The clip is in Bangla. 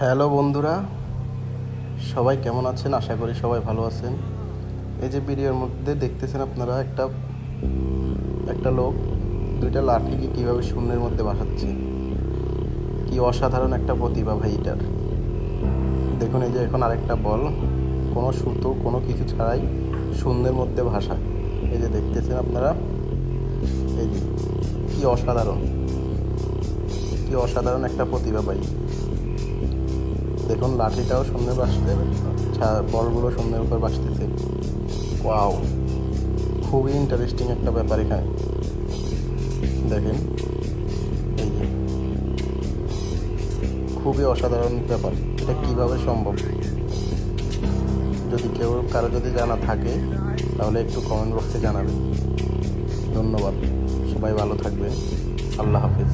হ্যালো বন্ধুরা, সবাই কেমন আছেন? আশা করি সবাই ভালো আছেন। এই যে ভিডিওর মধ্যে দেখতেছেন আপনারা একটা একটা লোক দুইটা লাঠিকে কীভাবে শূন্যের মধ্যে ভাসাচ্ছে। কি অসাধারণ একটা প্রতিভা ভাই এটার। দেখুন, এই যে এখন আরেকটা বল কোনো সুতো কোনো কিছু ছাড়াই শূন্যের মধ্যে ভাসা। এই যে দেখতেছেন আপনারা, এই যে কি অসাধারণ, কি অসাধারণ একটা প্রতিভা ভাই। দেখুন, লাঠিটাও শূন্যে ভাসতে, বলগুলো শূন্যের উপর ভাসতেছে। ওয়াও, খুবই ইন্টারেস্টিং একটা ব্যাপার এখানে। দেখেন, এই যে খুবই অসাধারণ ব্যাপার। এটা কিভাবে সম্ভব? যদি কারো যদি জানা থাকে তাহলে একটু কমেন্ট বক্সে জানাবেন। ধন্যবাদ, সবাই ভালো থাকবেন। আল্লাহ হাফিজ।